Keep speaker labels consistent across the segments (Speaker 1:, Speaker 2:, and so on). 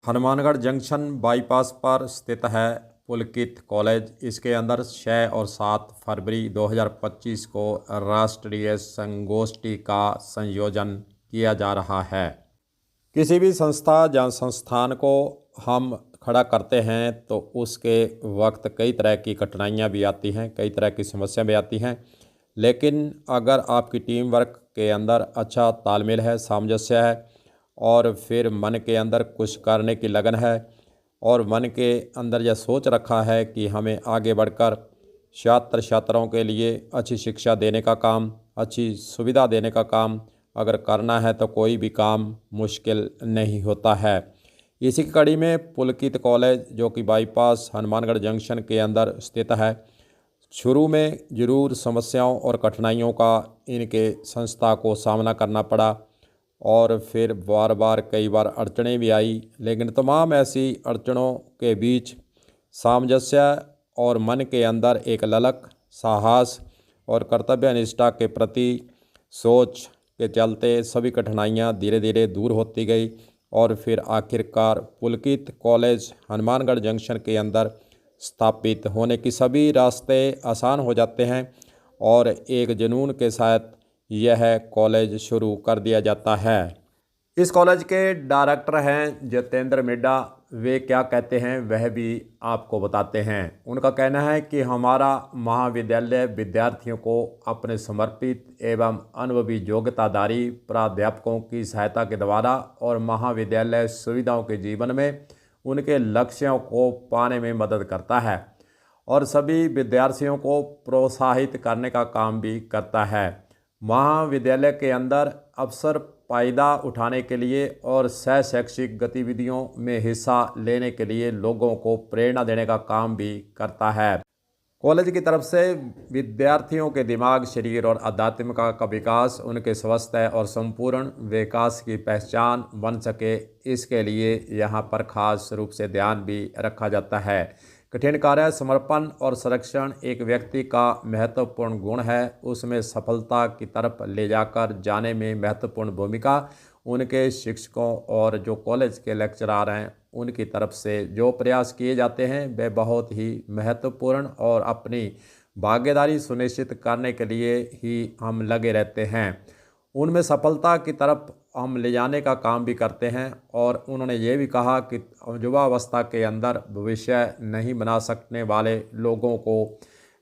Speaker 1: Hanumangarh junction bypass पर स्थित है पुलकित कॉलेज। इसके अंदर 6 और 7 फरवरी 2025 को राष्ट्रीय संगोष्ठी का संयोजन किया जा रहा है। किसी भी संस्था या संस्थान को हम खड़ा करते हैं तो उसके वक्त कई तरह की कठिनाइयाँ भी आती हैं, कई तरह की समस्या भी आती हैं। लेकिन अगर आपकी टीम वर्क के अंदर अच्छा तालमेल है, सामंजस्य है और फिर मन के अंदर कुछ करने की लगन है और मन के अंदर यह सोच रखा है कि हमें आगे बढ़कर छात्रों के लिए अच्छी शिक्षा देने का काम, अच्छी सुविधा देने का काम अगर करना है तो कोई भी काम मुश्किल नहीं होता है। इसी की कड़ी में पुलकित कॉलेज जो कि बाईपास हनुमानगढ़ जंक्शन के अंदर स्थित है, शुरू में ज़रूर समस्याओं और कठिनाइयों का इनके संस्था को सामना करना पड़ा और फिर बार कई बार अड़चनें भी आई, लेकिन तमाम ऐसी अड़चनों के बीच सामंजस्य और मन के अंदर एक ललक, साहस और कर्तव्य निष्ठा के प्रति सोच के चलते सभी कठिनाइयाँ धीरे धीरे दूर होती गई और फिर आखिरकार पुलकित कॉलेज हनुमानगढ़ जंक्शन के अंदर स्थापित होने की सभी रास्ते आसान हो जाते हैं और एक जुनून के साथ यह कॉलेज शुरू कर दिया जाता है। इस कॉलेज के डायरेक्टर हैं जितेंद्र मिड्डा। वे क्या कहते हैं वह भी आपको बताते हैं। उनका कहना है कि हमारा महाविद्यालय विद्यार्थियों को अपने समर्पित एवं अनुभवी योग्यताधारी प्राध्यापकों की सहायता के द्वारा और महाविद्यालय सुविधाओं के जीवन में उनके लक्ष्यों को पाने में मदद करता है और सभी विद्यार्थियों को प्रोत्साहित करने का काम भी करता है। महाविद्यालय के अंदर अवसर फ़ायदा उठाने के लिए और सह शैक्षिक गतिविधियों में हिस्सा लेने के लिए लोगों को प्रेरणा देने का काम भी करता है। कॉलेज की तरफ से विद्यार्थियों के दिमाग, शरीर और आध्यात्मिकता का विकास, उनके स्वास्थ्य और संपूर्ण विकास की पहचान बन सके, इसके लिए यहाँ पर खास रूप से ध्यान भी रखा जाता है। कठिन कार्य, समर्पण और संरक्षण एक व्यक्ति का महत्वपूर्ण गुण है। उसमें सफलता की तरफ ले जाकर जाने में महत्वपूर्ण भूमिका उनके शिक्षकों और जो कॉलेज के लेक्चरार हैं उनकी तरफ से जो प्रयास किए जाते हैं वे बहुत ही महत्वपूर्ण और अपनी भागीदारी सुनिश्चित करने के लिए ही हम लगे रहते हैं। उनमें सफलता की तरफ हम ले जाने का काम भी करते हैं और उन्होंने ये भी कहा कि युवावस्था के अंदर भविष्य नहीं बना सकने वाले लोगों को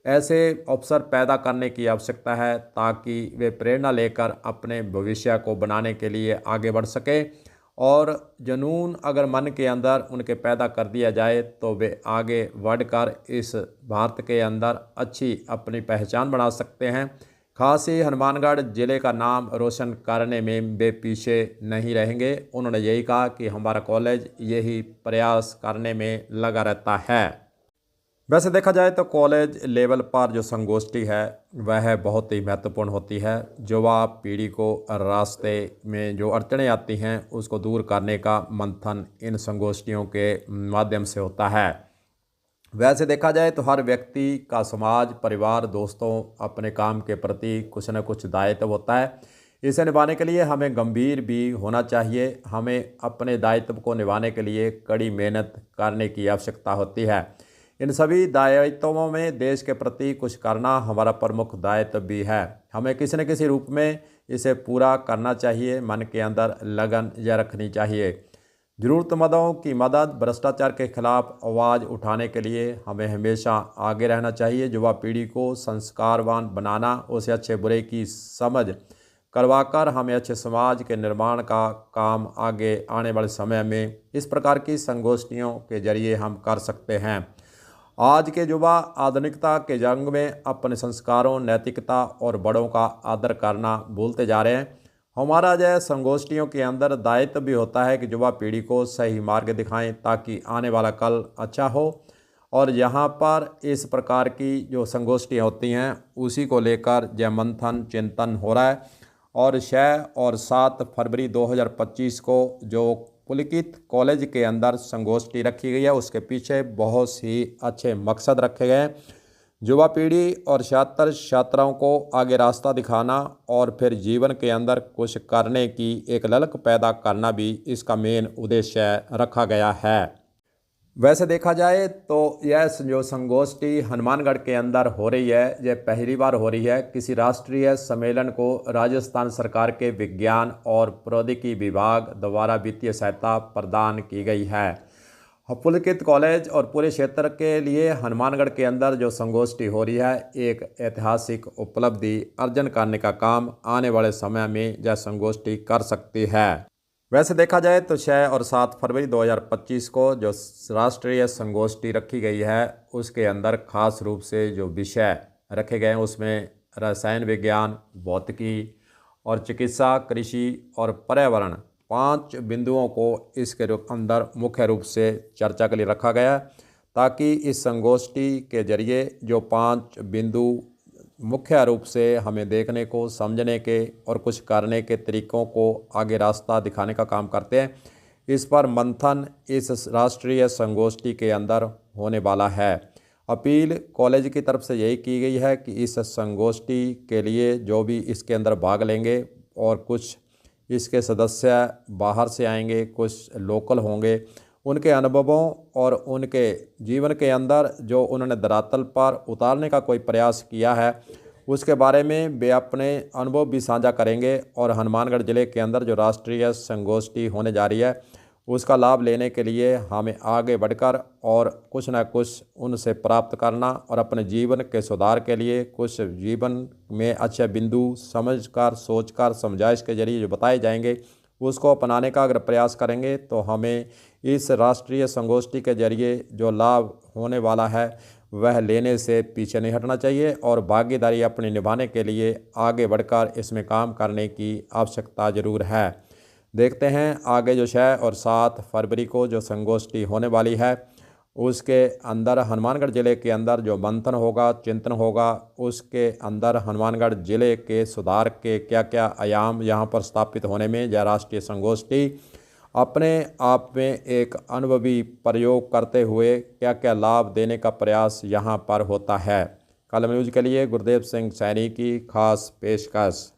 Speaker 1: ऐसे अवसर पैदा करने की आवश्यकता है ताकि वे प्रेरणा लेकर अपने भविष्य को बनाने के लिए आगे बढ़ सके और जुनून अगर मन के अंदर उनके पैदा कर दिया जाए तो वे आगे बढ़कर इस भारत के अंदर अच्छी अपनी पहचान बना सकते हैं। खास ही हनुमानगढ़ ज़िले का नाम रोशन करने में वे पीछे नहीं रहेंगे। उन्होंने यही कहा कि हमारा कॉलेज यही प्रयास करने में लगा रहता है। वैसे देखा जाए तो कॉलेज लेवल पर जो संगोष्ठी है वह बहुत ही महत्वपूर्ण होती है। युवा पीढ़ी को रास्ते में जो अड़चनें आती हैं उसको दूर करने का मंथन इन संगोष्ठियों के माध्यम से होता है। वैसे देखा जाए तो हर व्यक्ति का समाज, परिवार, दोस्तों अपने काम के प्रति कुछ न कुछ दायित्व होता है। इसे निभाने के लिए हमें गंभीर भी होना चाहिए। हमें अपने दायित्व को निभाने के लिए कड़ी मेहनत करने की आवश्यकता होती है। इन सभी दायित्वों में देश के प्रति कुछ करना हमारा प्रमुख दायित्व भी है। हमें किसी न किसी रूप में इसे पूरा करना चाहिए। मन के अंदर लगन यह रखनी चाहिए। ज़रूरतमंदों की मदद, भ्रष्टाचार के खिलाफ आवाज़ उठाने के लिए हमें हमेशा आगे रहना चाहिए। युवा पीढ़ी को संस्कारवान बनाना, उसे अच्छे बुरे की समझ करवाकर हमें अच्छे समाज के निर्माण का काम आगे आने वाले समय में इस प्रकार की संगोष्ठियों के जरिए हम कर सकते हैं। आज के युवा आधुनिकता के जंग में अपने संस्कारों, नैतिकता और बड़ों का आदर करना भूलते जा रहे हैं। हमारा जो संगोष्ठियों के अंदर दायित्व भी होता है कि युवा पीढ़ी को सही मार्ग दिखाएं ताकि आने वाला कल अच्छा हो। और यहाँ पर इस प्रकार की जो संगोष्ठियाँ होती हैं उसी को लेकर जय मंथन चिंतन हो रहा है और 6 और 7 फरवरी 2025 को जो पुलकित कॉलेज के अंदर संगोष्ठी रखी गई है उसके पीछे बहुत ही अच्छे मकसद रखे गए हैं। युवा पीढ़ी और छात्र छात्राओं को आगे रास्ता दिखाना और फिर जीवन के अंदर कुछ करने की एक ललक पैदा करना भी इसका मेन उद्देश्य रखा गया है। वैसे देखा जाए तो यह जो संगोष्ठी हनुमानगढ़ के अंदर हो रही है, यह पहली बार हो रही है। किसी राष्ट्रीय सम्मेलन को राजस्थान सरकार के विज्ञान और प्रौद्योगिकी विभाग द्वारा वित्तीय सहायता प्रदान की गई है। पुलकित कॉलेज और पूरे क्षेत्र के लिए हनुमानगढ़ के अंदर जो संगोष्ठी हो रही है, एक ऐतिहासिक उपलब्धि अर्जन करने का काम आने वाले समय में यह संगोष्ठी कर सकती है। वैसे देखा जाए तो 6 और 7 फरवरी 2025 को जो राष्ट्रीय संगोष्ठी रखी गई है, उसके अंदर खास रूप से जो विषय रखे गए हैं उसमें रसायन विज्ञान, भौतिकी और चिकित्सा, कृषि और पर्यावरण 5 बिंदुओं को इसके अंदर मुख्य रूप से चर्चा के लिए रखा गया, ताकि इस संगोष्ठी के जरिए जो 5 बिंदु मुख्य रूप से हमें देखने को, समझने के और कुछ करने के तरीक़ों को आगे रास्ता दिखाने का काम करते हैं, इस पर मंथन इस राष्ट्रीय संगोष्ठी के अंदर होने वाला है। अपील कॉलेज की तरफ से यही की गई है कि इस संगोष्ठी के लिए जो भी इसके अंदर भाग लेंगे, और कुछ इसके सदस्य बाहर से आएंगे, कुछ लोकल होंगे, उनके अनुभवों और उनके जीवन के अंदर जो उन्होंने धरातल पर उतारने का कोई प्रयास किया है, उसके बारे में वे अपने अनुभव भी साझा करेंगे। और हनुमानगढ़ ज़िले के अंदर जो राष्ट्रीय संगोष्ठी होने जा रही है, उसका लाभ लेने के लिए हमें आगे बढ़कर और कुछ ना कुछ उनसे प्राप्त करना और अपने जीवन के सुधार के लिए कुछ जीवन में अच्छे बिंदु समझकर, सोचकर, समझाइश के जरिए जो बताए जाएंगे उसको अपनाने का अगर प्रयास करेंगे तो हमें इस राष्ट्रीय संगोष्ठी के जरिए जो लाभ होने वाला है वह लेने से पीछे नहीं हटना चाहिए, और भागीदारी अपनी निभाने के लिए आगे बढ़कर इसमें काम करने की आवश्यकता ज़रूर है। देखते हैं आगे जो 6 और 7 फरवरी को जो संगोष्ठी होने वाली है, उसके अंदर हनुमानगढ़ ज़िले के अंदर जो मंथन होगा, चिंतन होगा, उसके अंदर हनुमानगढ़ ज़िले के सुधार के क्या क्या आयाम यहाँ पर स्थापित होने में यह राष्ट्रीय संगोष्ठी अपने आप में एक अनुभवी प्रयोग करते हुए क्या क्या लाभ देने का प्रयास यहाँ पर होता है। कलम न्यूज़ के लिए गुरदेव सिंह सैनी की खास पेशकश।